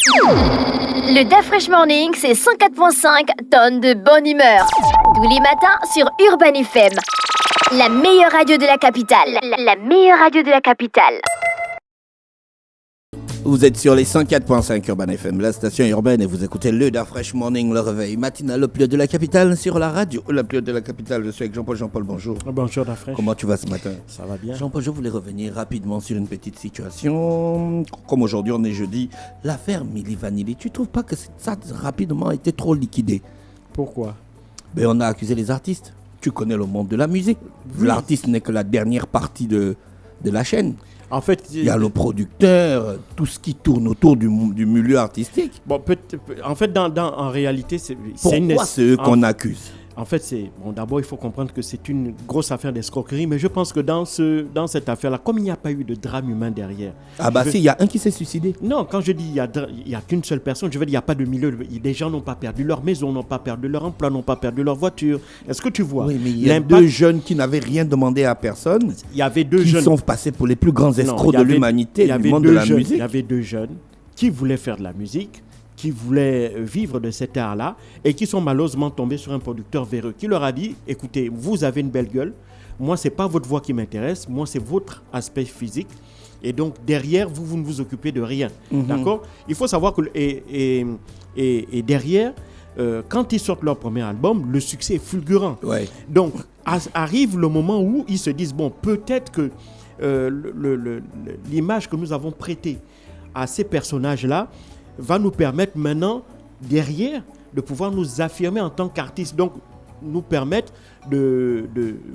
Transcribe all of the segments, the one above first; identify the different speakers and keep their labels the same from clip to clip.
Speaker 1: Le DAF Fresh Morning, c'est 104.5 tonnes de bonne humeur. Tous les matins sur Urban FM. La meilleure radio de la capitale. La meilleure radio de la capitale.
Speaker 2: Vous êtes sur les 104.5 Urban FM, la station urbaine, et vous écoutez le DAF Fresh Morning, le réveil matinal, le plus de la capitale, sur la radio. Le plus de la capitale, je suis avec Jean-Paul. Jean-Paul, bonjour.
Speaker 3: Bonjour DAF Fresh.
Speaker 2: Comment tu vas ce matin?
Speaker 3: Ça va bien.
Speaker 2: Jean-Paul, je voulais revenir rapidement sur une petite situation. Comme aujourd'hui, on est jeudi, l'affaire Milli Vanilli, tu trouves pas que ça a rapidement été trop liquidé?
Speaker 3: Pourquoi?
Speaker 2: Ben, on a accusé les artistes. Tu connais le monde de la musique. Oui. L'artiste n'est que la dernière partie de la chaîne.
Speaker 3: En fait,
Speaker 2: il y a le producteur, tout ce qui tourne autour du milieu artistique.
Speaker 3: Bon, en fait, en réalité,
Speaker 2: pourquoi c'est eux qu'on accuse?
Speaker 3: En fait, d'abord, il faut comprendre que c'est une grosse affaire d'escroquerie, mais je pense que dans cette affaire-là, comme il n'y a pas eu de drame humain derrière...
Speaker 2: il y a un qui s'est suicidé. Non,
Speaker 3: quand je dis il y a qu'une seule personne, je veux dire, il n'y a pas de milieu. Des gens n'ont pas perdu leur maison, n'ont pas perdu leur emploi, n'ont pas perdu leur voiture. Est-ce que tu vois?
Speaker 2: Oui, mais il y a deux jeunes qui n'avaient rien demandé à personne.
Speaker 3: Il y avait deux
Speaker 2: jeunes...
Speaker 3: qui
Speaker 2: sont passés pour les plus grands escrocs de l'humanité, du monde de la musique.
Speaker 3: Il y avait deux jeunes qui voulaient faire de la musique, qui voulaient vivre de cet art-là et qui sont malheureusement tombés sur un producteur véreux qui leur a dit, écoutez, vous avez une belle gueule, moi, ce n'est pas votre voix qui m'intéresse, moi, c'est votre aspect physique. Et donc, derrière, vous ne vous occupez de rien. D'accord? Il faut savoir que... Et derrière, quand ils sortent leur premier album, le succès est fulgurant.
Speaker 2: Ouais.
Speaker 3: Donc, arrive le moment où ils se disent, bon, peut-être que l'image que nous avons prêtée à ces personnages-là va nous permettre maintenant, derrière, de pouvoir nous affirmer en tant qu'artistes. Donc, nous permettre de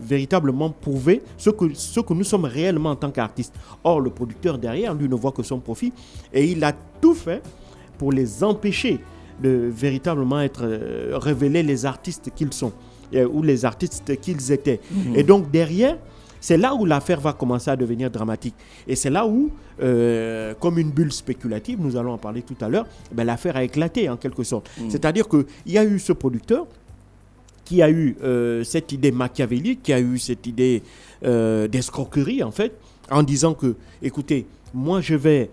Speaker 3: véritablement prouver ce que nous sommes réellement en tant qu'artistes. Or, le producteur derrière, lui, ne voit que son profit. Et il a tout fait pour les empêcher de véritablement révéler les artistes qu'ils sont ou les artistes qu'ils étaient. Et donc, derrière, c'est là où l'affaire va commencer à devenir dramatique. Et c'est là où, comme une bulle spéculative, nous allons en parler tout à l'heure, l'affaire a éclaté en quelque sorte. C'est-à-dire qu'il y a eu ce producteur qui a eu cette idée machiavélique, qui a eu cette idée d'escroquerie en fait, en disant que, écoutez, moi je vais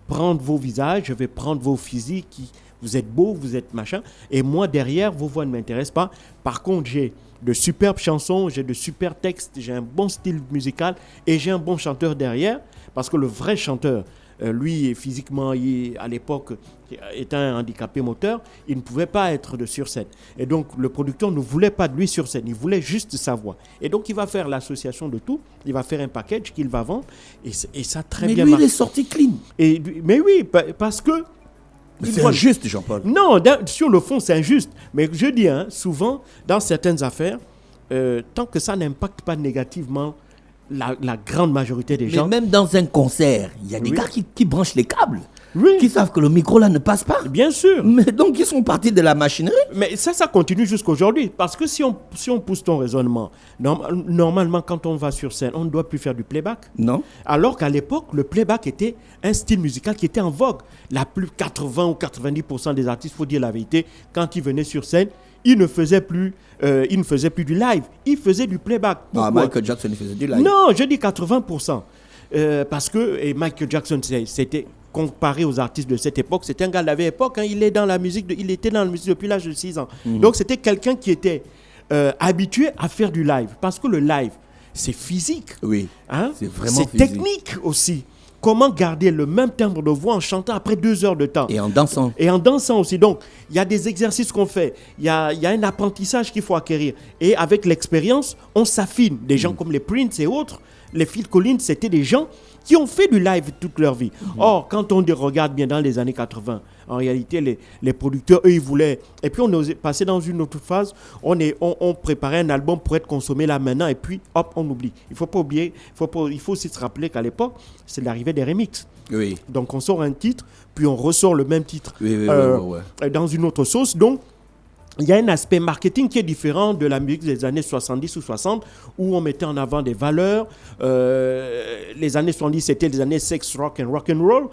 Speaker 3: prendre vos visages, je vais prendre vos physiques, vous êtes beaux, vous êtes machin, et moi derrière, vos voix ne m'intéressent pas. Par contre, j'ai de superbes chansons, j'ai de super textes, j'ai un bon style musical et j'ai un bon chanteur derrière, parce que le vrai chanteur, lui, physiquement, à l'époque, étant un handicapé moteur, il ne pouvait pas être sur scène. Et donc, le producteur ne voulait pas de lui sur scène, il voulait juste sa voix. Et donc, il va faire l'association de tout, il va faire un package qu'il va vendre, et ça a très bien marché.
Speaker 2: Mais lui, il est sorti clean.
Speaker 3: Mais oui, parce que...
Speaker 2: C'est injuste, Jean-Paul.
Speaker 3: Non, sur le fond, c'est injuste. Mais je dis, souvent, dans certaines affaires, tant que ça n'impacte pas négativement la grande majorité des gens...
Speaker 2: Mais même dans un concert, il y a des gars qui branchent les câbles,
Speaker 3: oui,
Speaker 2: qui savent que le micro là ne passe pas.
Speaker 3: Bien sûr.
Speaker 2: Mais donc, ils sont partis de la machinerie.
Speaker 3: Mais ça continue jusqu'aujourd'hui. Parce que si on pousse ton raisonnement, normalement, quand on va sur scène, on ne doit plus faire du playback.
Speaker 2: Non.
Speaker 3: Alors qu'à l'époque, le playback était un style musical qui était en vogue. 80 ou 90% des artistes, il faut dire la vérité, quand ils venaient sur scène, ils ne faisaient plus du live. Ils faisaient du playback.
Speaker 2: Ah, Michael Jackson, il faisait du live.
Speaker 3: Non, je dis 80%. Parce que Michael Jackson, c'était... comparé aux artistes de cette époque, c'était un gars de la vieille époque, il était dans la musique depuis l'âge de 6 ans. Donc c'était quelqu'un qui était habitué à faire du live, parce que le live, c'est physique.
Speaker 2: Oui, c'est vraiment
Speaker 3: physique. C'est technique aussi. Comment garder le même timbre de voix en chantant après 2 heures de temps.
Speaker 2: Et en dansant.
Speaker 3: Et en dansant aussi. Donc, il y a des exercices qu'on fait. Il y a un apprentissage qu'il faut acquérir. Et avec l'expérience, on s'affine. Des gens comme les Prince et autres, les Phil Collins, c'était des gens qui ont fait du live toute leur vie. Or, quand on regarde bien dans les années 80, en réalité, les producteurs, eux, ils voulaient... Et puis, on est passé dans une autre phase. On préparait un album pour être consommé là maintenant, et puis, hop, on oublie. Il ne faut pas oublier, il faut aussi se rappeler qu'à l'époque, c'est l'arrivée des remixes.
Speaker 2: Oui.
Speaker 3: Donc, on sort un titre, puis on ressort le même titre dans une autre sauce. Donc, il y a un aspect marketing qui est différent de la musique des années 70 ou 60, où on mettait en avant des valeurs. Les années 70, c'était les années sex, rock and roll.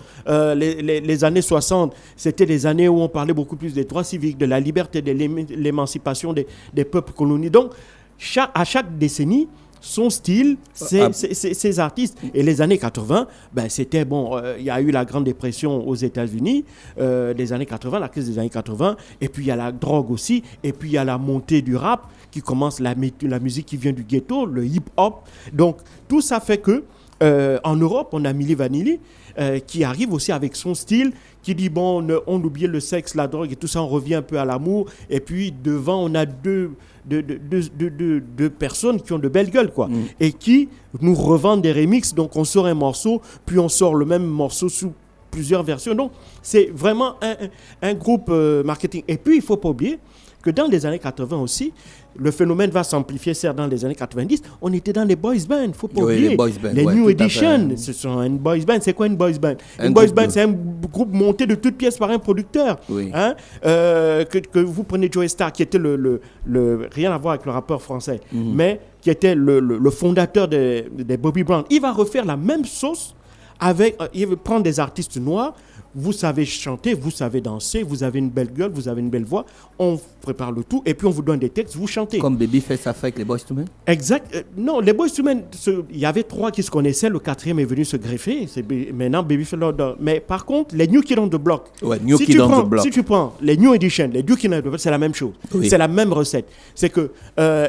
Speaker 3: Les années 60, c'était les années où on parlait beaucoup plus des droits civiques, de la liberté, de l'émancipation des peuples colonisés. Donc, à chaque décennie, son style, ses artistes. Et les années 80, c'était bon. Il y a eu la Grande Dépression aux États-Unis, des années 80, la crise des années 80. Et puis il y a la drogue aussi. Et puis il y a la montée du rap qui commence, la musique qui vient du ghetto, le hip-hop. Donc tout ça fait que en Europe, on a Milli Vanilli qui arrive aussi avec son style, qui dit bon, on oublie le sexe, la drogue et tout ça, on revient un peu à l'amour. Et puis devant, on a deux personnes qui ont de belles gueules, quoi, et qui nous revendent des remixes. Donc on sort un morceau, puis on sort le même morceau sous plusieurs versions. Donc c'est vraiment un groupe marketing. Et puis il ne faut pas oublier que dans les années 80 aussi, le phénomène va s'amplifier, certes, dans les années 90. On était dans les boys bands, il ne faut pas oublier. Les New Edition, ce sont un boys band. C'est quoi une boys band? Une boys band, c'est un groupe monté de toutes pièces par un producteur.
Speaker 2: Oui.
Speaker 3: Hein? Que vous prenez Joey Starr, qui était rien à voir avec le rappeur français, mais qui était le fondateur des Bobby Brown. Il va refaire la même sauce il va prendre des artistes noirs. Vous savez chanter, vous savez danser, vous avez une belle gueule, vous avez une belle voix. On prépare le tout et puis on vous donne des textes, vous chantez.
Speaker 2: Comme Babyface a fait avec les Boyz II Men.
Speaker 3: Exact. Non, les Boyz II Men, il y avait 3 qui se connaissaient. Le 4e est venu se greffer. Maintenant, Babyface. Mais par contre, les New Kids on the Block.
Speaker 2: Ouais, New Kids on the Block.
Speaker 3: Si tu prends les New Edition, les New Kids on the Block, c'est la même chose. Oui. C'est la même recette. C'est que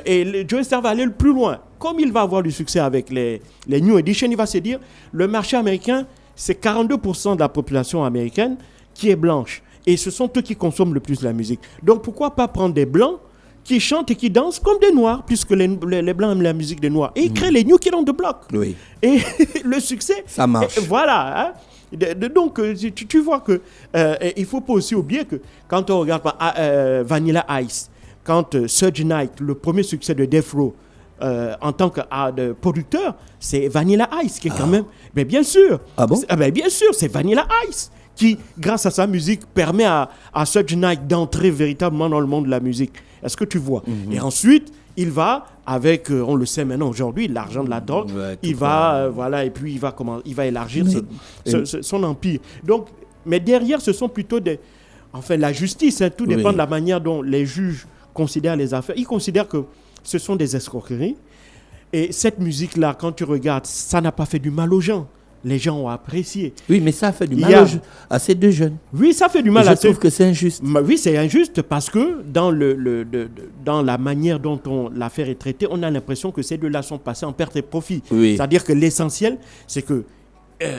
Speaker 3: et Joey Starr va aller le plus loin. Comme il va avoir du succès avec les New Edition, il va se dire le marché américain, c'est 42% de la population américaine qui est blanche. Et ce sont eux qui consomment le plus la musique. Donc pourquoi pas prendre des blancs qui chantent et qui dansent comme des noirs, puisque les blancs aiment la musique des noirs. Et ils créent les New Kids on the Block.
Speaker 2: Oui.
Speaker 3: Et le succès...
Speaker 2: Ça marche.
Speaker 3: Voilà. Hein. Donc tu vois que il ne faut pas aussi oublier que quand on regarde Vanilla Ice, quand Suge Knight, le premier succès de Death Row, en tant que producteur, c'est Vanilla Ice qui est quand même... Mais bien sûr.
Speaker 2: Ah bon?
Speaker 3: Bien sûr, c'est Vanilla Ice qui, grâce à sa musique, permet à Suge Knight d'entrer véritablement dans le monde de la musique. Est-ce que tu vois? Et ensuite, il va, avec, on le sait maintenant aujourd'hui, l'argent de la drogue, il va, et puis il va élargir son empire. Donc, mais derrière, ce sont plutôt la justice, hein, tout dépend de la manière dont les juges considèrent les affaires. Ils considèrent que ce sont des escroqueries. Et cette musique-là, quand tu regardes, ça n'a pas fait du mal aux gens. Les gens ont apprécié.
Speaker 2: Oui, mais ça a fait du mal à ces deux jeunes.
Speaker 3: Oui, ça fait du mal
Speaker 2: à ces... Je trouve que c'est injuste.
Speaker 3: Oui, c'est injuste parce que dans la manière dont l'affaire est traitée, on a l'impression que ces deux-là sont passés en perte et profit.
Speaker 2: Oui.
Speaker 3: C'est-à-dire que l'essentiel, c'est que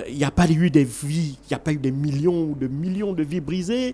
Speaker 3: il n'y a pas eu des vies, il n'y a pas eu des millions ou de millions de vies brisées.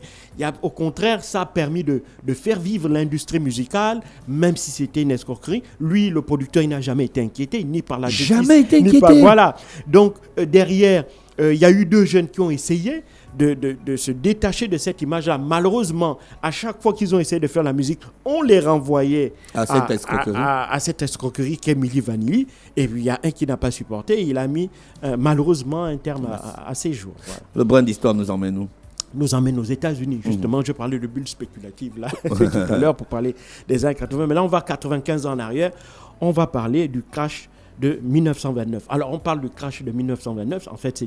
Speaker 3: Au contraire, ça a permis de faire vivre l'industrie musicale, même si c'était une escroquerie. Lui, le producteur, il n'a jamais été inquiété, ni par la justice.
Speaker 2: Jamais été inquiété.
Speaker 3: Voilà. Donc, derrière, il y a eu 2 jeunes qui ont essayé de se détacher de cette image-là. Malheureusement, à chaque fois qu'ils ont essayé de faire la musique, on les renvoyait à cette escroquerie qu'est Milli Vanilli. Et puis, il y a un qui n'a pas supporté. Et il a mis, malheureusement, un terme à ses jours. Voilà.
Speaker 2: Le brin d'histoire nous emmène où?
Speaker 3: Nous emmène aux États-Unis. Justement, je parlais de bulles spéculatives là, tout à l'heure pour parler des années 80. Mais là, on va 95 ans en arrière. On va parler du crash de 1929. Alors, on parle du crash de 1929. En fait,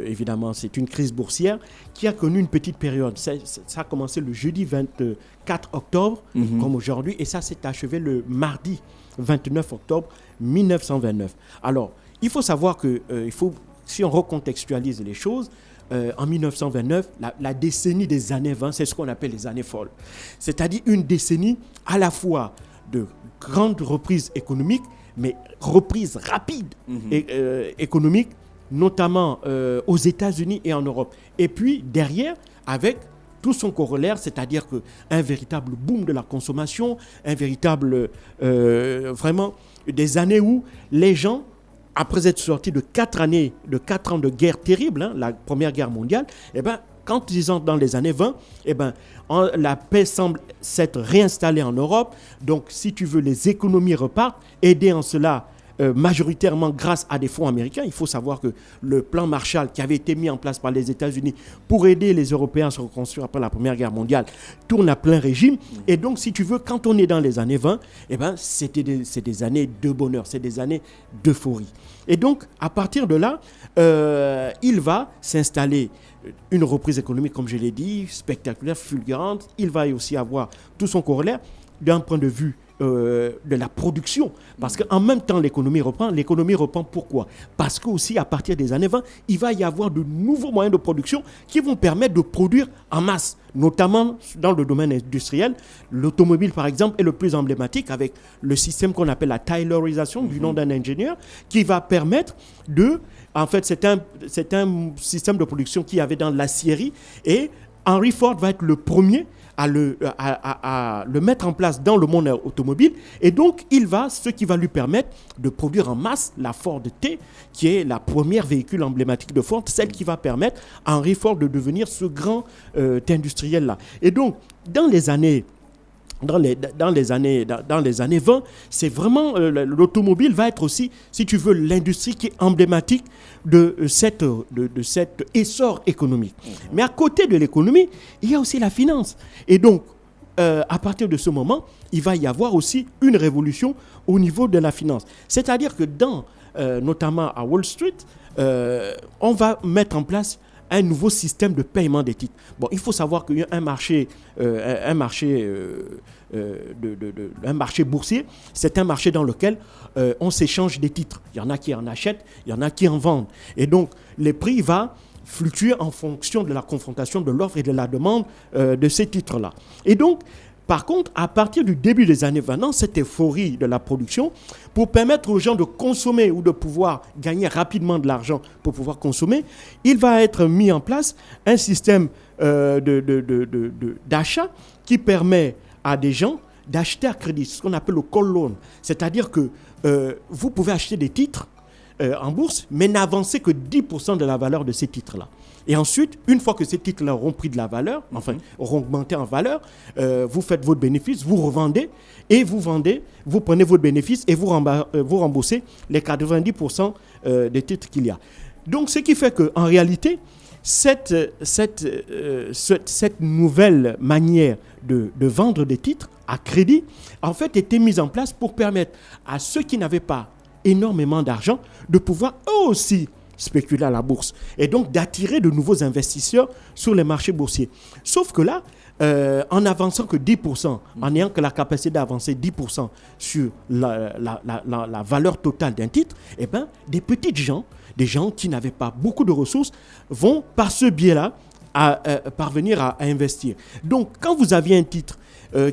Speaker 3: évidemment, c'est une crise boursière qui a connu une petite période. Ça a commencé le jeudi 24 octobre, comme aujourd'hui, et ça s'est achevé le mardi 29 octobre 1929. Alors, il faut savoir que, si on recontextualise les choses, en 1929, la décennie des années 20, c'est ce qu'on appelle les années folles. C'est-à-dire une décennie à la fois de grandes reprises économiques, mais reprise rapide économique, notamment aux États-Unis et en Europe. Et puis derrière, avec tout son corollaire, c'est-à-dire qu'un véritable boom de la consommation, un véritable, vraiment, des années où les gens, après être sortis de 4 ans de guerre terrible, la Première Guerre mondiale, quand ils entrent dans les années 20, la paix semble s'être réinstallée en Europe. Donc, si tu veux, les économies repartent, aidées en cela majoritairement grâce à des fonds américains. Il faut savoir que le plan Marshall qui avait été mis en place par les États-Unis pour aider les Européens à se reconstruire après la Première Guerre mondiale tourne à plein régime. Et donc, si tu veux, quand on est dans les années 20, c'est des années de bonheur, c'est des années d'euphorie. Et donc, à partir de là, il va s'installer une reprise économique, comme je l'ai dit, spectaculaire, fulgurante. Il va aussi avoir tout son corollaire d'un point de vue de la production. Parce qu'en même temps, l'économie reprend. L'économie reprend pourquoi? Parce qu'aussi, à partir des années 20, il va y avoir de nouveaux moyens de production qui vont permettre de produire en masse, notamment dans le domaine industriel. L'automobile, par exemple, est le plus emblématique avec le système qu'on appelle la taylorisation, du nom d'un ingénieur, qui va permettre de... En fait, c'est un système de production qu'il y avait dans l'aciérie et Henry Ford va être le premier à le mettre en place dans le monde automobile. Et donc, ce qui va lui permettre de produire en masse la Ford T, qui est la première véhicule emblématique de Ford, celle qui va permettre à Henry Ford de devenir ce grand industriel-là. Et donc, dans les années 20, c'est vraiment l'automobile va être aussi, si tu veux, l'industrie qui est emblématique de cet essor économique. Mais à côté de l'économie, il y a aussi la finance. Et donc, à partir de ce moment, il va y avoir aussi une révolution au niveau de la finance. C'est-à-dire que notamment à Wall Street, on va mettre en place un nouveau système de paiement des titres. Bon, il faut savoir qu'il y a un marché boursier, c'est un marché dans lequel on s'échange des titres. Il y en a qui en achètent, il y en a qui en vendent. Et donc, les prix vont fluctuer en fonction de la confrontation de l'offre et de la demande de ces titres-là. Et donc, par contre, à partir du début des années 20, cette euphorie de la production, pour permettre aux gens de consommer ou de pouvoir gagner rapidement de l'argent pour pouvoir consommer, il va être mis en place un système d'achat qui permet à des gens d'acheter à crédit, ce qu'on appelle le call loan. C'est-à-dire que vous pouvez acheter des titres en bourse, mais n'avancez que 10% de la valeur de ces titres-là. Et ensuite, une fois que ces titres-là auront pris de la valeur, auront augmenté en valeur, vous faites votre bénéfice, vous revendez, et vous prenez votre bénéfice et vous remboursez les 90% des titres qu'il y a. Donc, ce qui fait qu'en réalité, cette nouvelle manière de vendre des titres à crédit, en fait, était mise en place pour permettre à ceux qui n'avaient pas énormément d'argent de pouvoir eux aussi spéculer à la bourse et donc d'attirer de nouveaux investisseurs sur les marchés boursiers. Sauf que là, en avançant que 10%, en ayant que la capacité d'avancer 10% sur la valeur totale d'un titre, eh ben, des gens qui n'avaient pas beaucoup de ressources vont par ce biais-là parvenir à investir. Donc, quand vous aviez un titre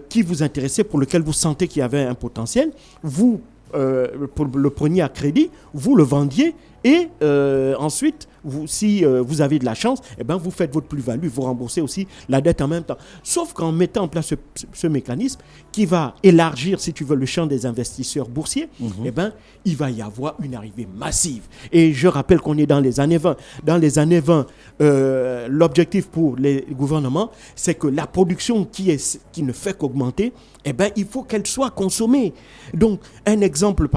Speaker 3: qui vous intéressait, pour lequel vous sentez qu'il y avait un potentiel, vous le preniez à crédit, vous le vendiez et ensuite, si vous avez de la chance, eh ben, vous faites votre plus-value, vous remboursez aussi la dette en même temps. Sauf qu'en mettant en place ce mécanisme qui va élargir, si tu veux, le champ des investisseurs boursiers, eh ben, il va y avoir une arrivée massive. Et je rappelle qu'on est dans les années 20. Dans les années 20, l'objectif pour les gouvernements, c'est que la production qui ne fait qu'augmenter, eh ben, il faut qu'elle soit consommée. Donc, un exemple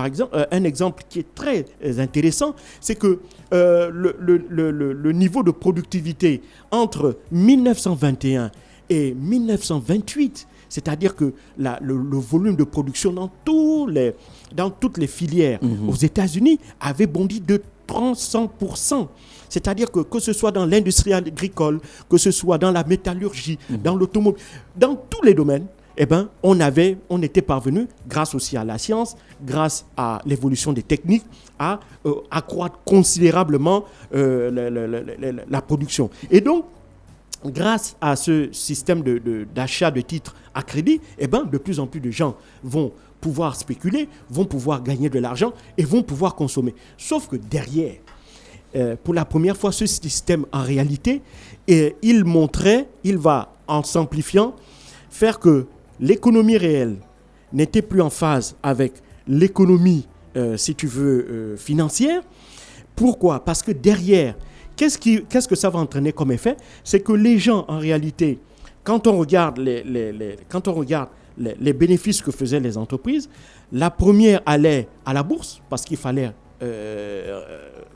Speaker 3: qui est très intéressant, c'est que le niveau de productivité entre 1921 et 1928, c'est-à-dire que le volume de production dans toutes les filières aux États-Unis avait bondi de 300%. C'est-à-dire que ce soit dans l'industrie agricole, que ce soit dans la métallurgie, dans l'automobile, dans tous les domaines, eh ben, on était parvenu, grâce aussi à la science, grâce à l'évolution des techniques, à accroître considérablement la production. Et donc, grâce à ce système d'achat de titres à crédit, eh ben, de plus en plus de gens vont pouvoir spéculer, vont pouvoir gagner de l'argent et vont pouvoir consommer. Sauf que derrière, pour la première fois, ce système, en réalité, il va, en simplifiant, faire que l'économie réelle n'était plus en phase avec l'économie, si tu veux, financière. Pourquoi? Parce que derrière, qu'est-ce que ça va entraîner comme effet? C'est que les gens, en réalité, quand on regarde les bénéfices que faisaient les entreprises, la première allait à la bourse parce qu'il fallait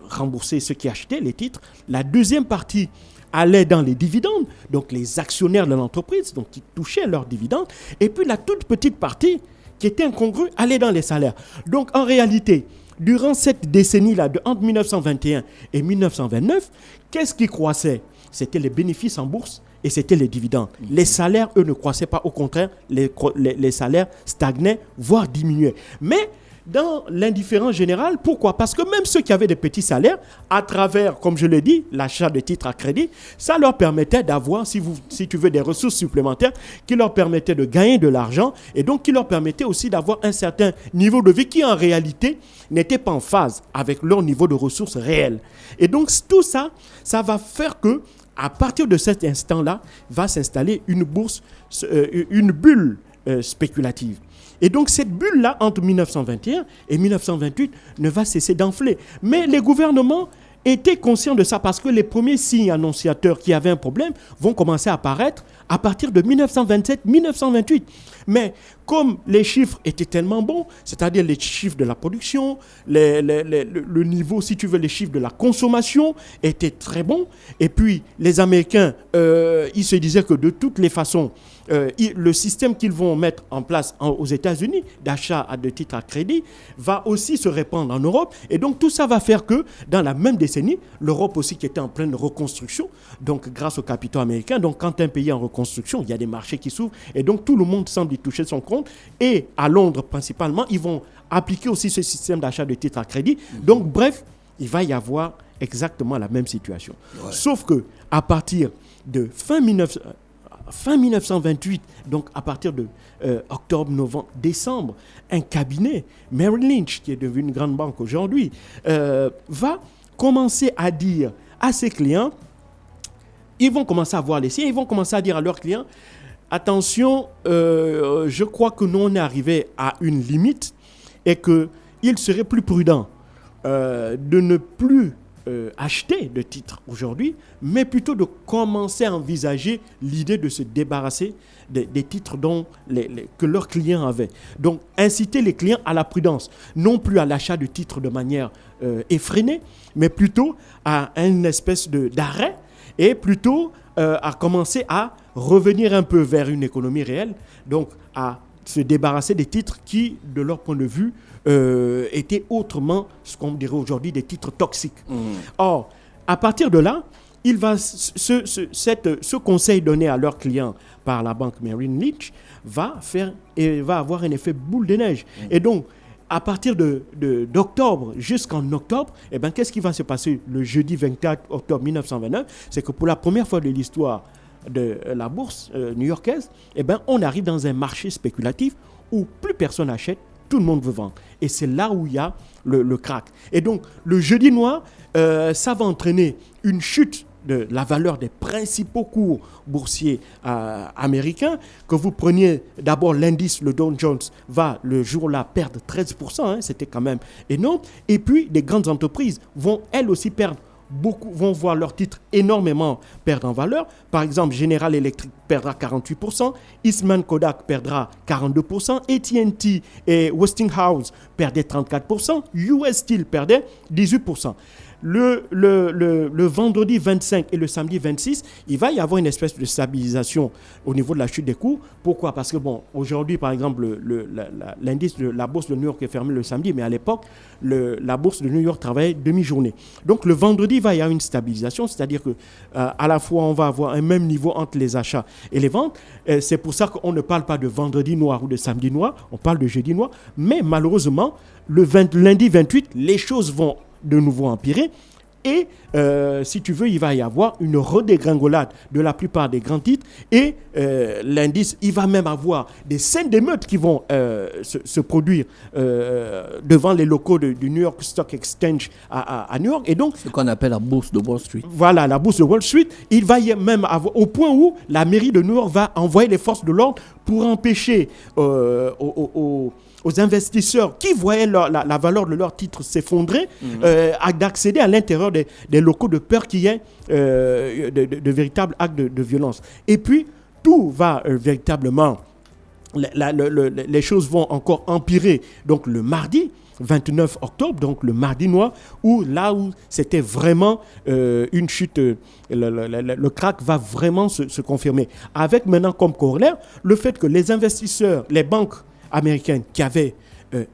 Speaker 3: rembourser ceux qui achetaient les titres. La deuxième partie allait dans les dividendes, donc les actionnaires de l'entreprise, donc qui touchaient leurs dividendes. Et puis la toute petite partie, qui était incongrue, allait dans les salaires. Donc en réalité, durant cette décennie-là, entre 1921 et 1929, qu'est-ce qui croissait? c'était les bénéfices en bourse et c'était les dividendes. Les salaires, eux, ne croissaient pas. Au contraire, les salaires stagnaient, voire diminuaient. Mais dans l'indifférence générale, pourquoi ? Parce que même ceux qui avaient des petits salaires, à travers, comme je l'ai dit, l'achat de titres à crédit, ça leur permettait d'avoir, si tu veux, des ressources supplémentaires qui leur permettaient de gagner de l'argent et donc qui leur permettaient aussi d'avoir un certain niveau de vie qui, en réalité, n'était pas en phase avec leur niveau de ressources réelles. Et donc, tout ça, ça va faire que, à partir de cet instant-là, va s'installer une bulle spéculative. Et donc, cette bulle-là, entre 1921 et 1928, ne va cesser d'enfler. Mais les gouvernements étaient conscients de ça parce que les premiers signes annonciateurs qui avaient un problème vont commencer à apparaître à partir de 1927-1928. Mais comme les chiffres étaient tellement bons, c'est-à-dire les chiffres de la production, le niveau, si tu veux, les chiffres de la consommation étaient très bons. Et puis, les Américains, ils se disaient que de toutes les façons, le système qu'ils vont mettre en place aux États-Unis d'achat de titres à crédit va aussi se répandre en Europe. Et donc, tout ça va faire que, dans la même décennie, l'Europe aussi qui était en pleine reconstruction, donc grâce aux capitaux américains, donc quand un pays est en reconstruction, il y a des marchés qui s'ouvrent et donc tout le monde semble y toucher son compte. Et à Londres, principalement, ils vont appliquer aussi ce système d'achat de titres à crédit. Donc, bref, il va y avoir exactement la même situation. Ouais. Sauf que à partir de fin 1928, donc à partir de octobre, novembre, décembre, un cabinet, Merrill Lynch, qui est devenu une grande banque aujourd'hui, va commencer à dire à ses clients, ils vont commencer à voir les signes, ils vont commencer à dire à leurs clients, attention, je crois que nous on est arrivé à une limite et qu'il serait plus prudent de ne plus acheter de titres aujourd'hui, mais plutôt de commencer à envisager l'idée de se débarrasser des titres que leurs clients avaient. Donc, inciter les clients à la prudence, non plus à l'achat de titres de manière effrénée, mais plutôt à une espèce d'arrêt et plutôt à commencer à revenir un peu vers une économie réelle, donc à se débarrasser des titres qui, de leur point de vue, étaient autrement, ce qu'on dirait aujourd'hui, des titres toxiques. Or, à partir de là, ce conseil donné à leurs clients par la banque Merrill Lynch va avoir un effet boule de neige. Et donc, à partir d'octobre jusqu'en octobre, eh ben, qu'est-ce qui va se passer le jeudi 24 octobre 1929 ? C'est que pour la première fois de l'histoire de la bourse new-yorkaise, eh ben, on arrive dans un marché spéculatif où plus personne n'achète, tout le monde veut vendre. Et c'est là où il y a le crack. Et donc, le jeudi noir, ça va entraîner une chute de la valeur des principaux cours boursiers américains. Que vous preniez d'abord l'indice, le Dow Jones, va le jour-là perdre 13%, c'était quand même énorme. Et puis, des grandes entreprises vont elles aussi perdre. Beaucoup vont voir leurs titres énormément perdre en valeur. Par exemple, General Electric perdra 48%, Eastman Kodak perdra 42%, AT&T et Westinghouse perdaient 34%, US Steel perdait 18%. Le vendredi 25 et le samedi 26, il va y avoir une espèce de stabilisation au niveau de la chute des cours. Pourquoi ? Parce que, aujourd'hui, par exemple, l'indice de la bourse de New York est fermé le samedi, mais à l'époque, la bourse de New York travaillait demi-journée. Donc, le vendredi, il va y avoir une stabilisation, c'est-à-dire que à la fois, on va avoir un même niveau entre les achats et les ventes. C'est pour ça qu'on ne parle pas de vendredi noir ou de samedi noir, on parle de jeudi noir. Mais malheureusement, lundi 28, les choses vont de nouveau empirer et si tu veux, il va y avoir une redégringolade de la plupart des grands titres et l'indice, il va même avoir des scènes d'émeutes qui vont se produire devant les locaux du New York Stock Exchange à New York. Et donc,
Speaker 2: ce qu'on appelle la bourse de Wall Street.
Speaker 3: Voilà, la bourse de Wall Street. Il va y même avoir, au point où la mairie de New York va envoyer les forces de l'ordre pour empêcher aux investisseurs qui voyaient la valeur de leurs titres s'effondrer, d'accéder à l'intérieur des locaux de peur qu'il y ait de véritables actes de violence. Et puis, tout va véritablement, les choses vont encore empirer. Donc, le mardi 29 octobre, donc le mardi noir, où c'était vraiment une chute, le crack va vraiment se confirmer. Avec maintenant comme corollaire, le fait que les investisseurs, les banques américaines qui avaient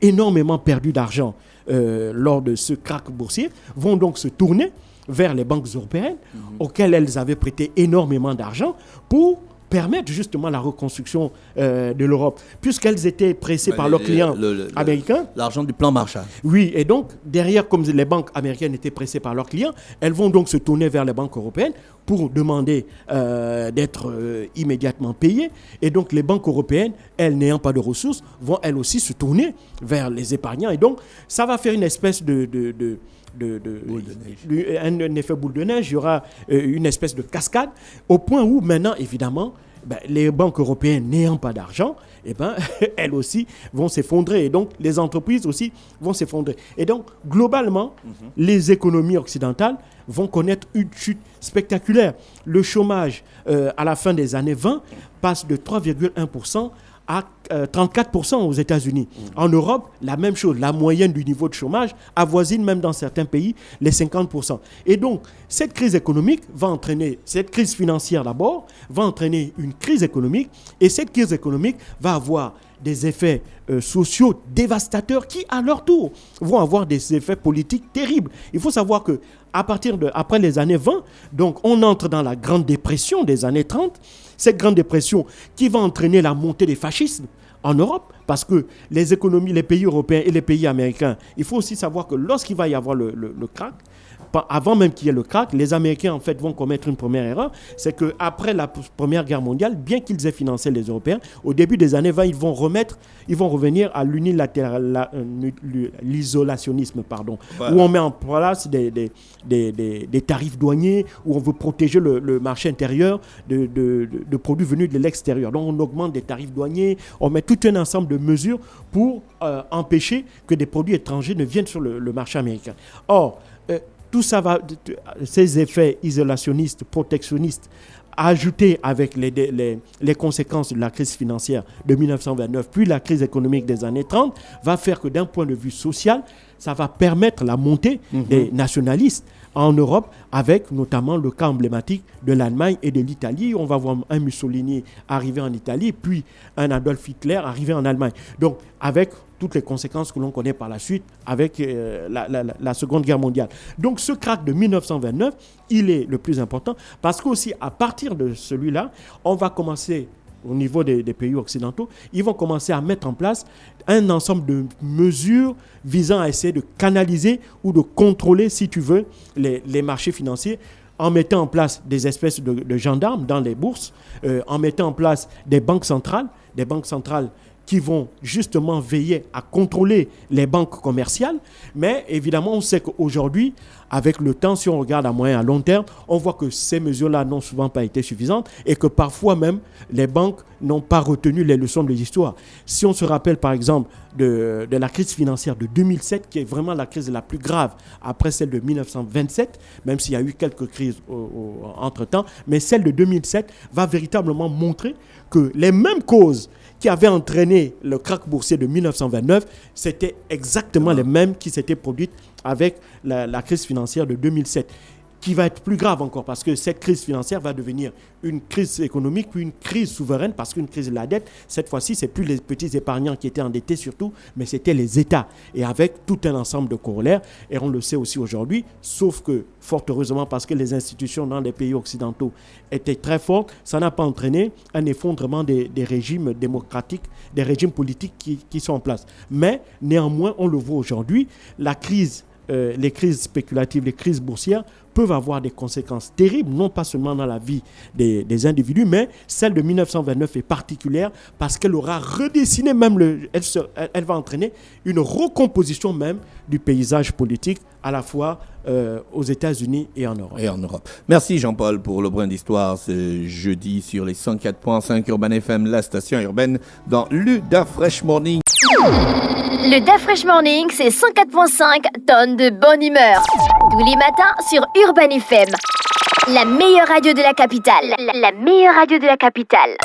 Speaker 3: énormément perdu d'argent lors de ce crack boursier vont donc se tourner vers les banques européennes, auxquelles elles avaient prêté énormément d'argent pour permettre justement la reconstruction de l'Europe, puisqu'elles étaient pressées par leurs clients américains.
Speaker 2: L'argent du plan Marshall.
Speaker 3: Oui, et donc, derrière, comme les banques américaines étaient pressées par leurs clients, elles vont donc se tourner vers les banques européennes pour demander d'être immédiatement payées. Et donc, les banques européennes, elles n'ayant pas de ressources, vont elles aussi se tourner vers les épargnants. Et donc, ça va faire une espèce un effet boule de neige, il y aura une espèce de cascade, au point où maintenant, évidemment, les banques européennes n'ayant pas d'argent, elles aussi vont s'effondrer. Et donc, les entreprises aussi vont s'effondrer. Et donc, globalement, les économies occidentales vont connaître une chute spectaculaire. Le chômage, à la fin des années 20, passe de 3,1% à 34% aux États-Unis. En Europe, la même chose. La moyenne du niveau de chômage avoisine même dans certains pays les 50%. Et donc, cette crise économique va entraîner, cette crise financière d'abord, va entraîner une crise économique. Et cette crise économique va avoir des effets sociaux dévastateurs qui, à leur tour, vont avoir des effets politiques terribles. Il faut savoir que après les années 20, donc on entre dans la Grande Dépression des années 30, cette Grande Dépression qui va entraîner la montée des fascismes en Europe, parce que les économies, les pays européens et les pays américains, il faut aussi savoir que lorsqu'il va y avoir le crack, avant même qu'il y ait le crack, les Américains en fait vont commettre une première erreur, c'est qu'après la Première Guerre mondiale, bien qu'ils aient financé les Européens, au début des années 20, ils vont revenir à l'isolationnisme, voilà. Où on met en place des tarifs douaniers, où on veut protéger le marché intérieur de produits venus de l'extérieur. Donc on augmente des tarifs douaniers, on met tout un ensemble de mesures pour empêcher que des produits étrangers ne viennent sur le marché américain. Or, tout ça ces effets isolationnistes, protectionnistes, ajoutés avec les conséquences de la crise financière de 1929, puis la crise économique des années 30, va faire que d'un point de vue social, ça va permettre la montée des nationalistes en Europe, avec notamment le cas emblématique de l'Allemagne et de l'Italie. On va voir un Mussolini arriver en Italie, puis un Adolf Hitler arriver en Allemagne. Donc, avec toutes les conséquences que l'on connaît par la suite avec la Seconde Guerre mondiale. Donc, ce crack de 1929, il est le plus important parce qu'aussi, à partir de celui-là, on va commencer au niveau des pays occidentaux, ils vont commencer à mettre en place un ensemble de mesures visant à essayer de canaliser ou de contrôler, si tu veux, les marchés financiers en mettant en place des espèces de gendarmes dans les bourses, en mettant en place des banques centrales qui vont justement veiller à contrôler les banques commerciales. Mais évidemment, on sait qu'aujourd'hui, avec le temps, si on regarde à moyen et à long terme, on voit que ces mesures-là n'ont souvent pas été suffisantes et que parfois même, les banques n'ont pas retenu les leçons de l'histoire. Si on se rappelle par exemple de la crise financière de 2007, qui est vraiment la crise la plus grave après celle de 1927, même s'il y a eu quelques crises entre-temps, mais celle de 2007 va véritablement montrer que les mêmes causes qui avaient entraîné le krach boursier de 1929, c'était exactement les mêmes qui s'étaient produites avec la crise financière de 2007, qui va être plus grave encore parce que cette crise financière va devenir une crise économique puis une crise souveraine parce qu'une crise de la dette, cette fois-ci, c'est plus les petits épargnants qui étaient endettés surtout, mais c'était les États et avec tout un ensemble de corollaires. Et on le sait aussi aujourd'hui, sauf que, fort heureusement, parce que les institutions dans les pays occidentaux étaient très fortes, ça n'a pas entraîné un effondrement des régimes démocratiques, des régimes politiques qui sont en place. Mais néanmoins, on le voit aujourd'hui, les crises spéculatives, les crises boursières peuvent avoir des conséquences terribles, non pas seulement dans la vie des individus, mais celle de 1929 est particulière parce qu'elle aura redessiné même, elle va entraîner une recomposition même du paysage politique à la fois aux États-Unis et en Europe.
Speaker 2: Merci Jean-Paul pour le brin d'histoire ce jeudi sur les 104.5 Urban FM, la station urbaine dans le Da Fresh Morning.
Speaker 1: Le Da Fresh Morning, c'est 104.5 tonnes de bonne humeur. Tous les matins sur Urban FM. La meilleure radio de la capitale. La meilleure radio de la capitale.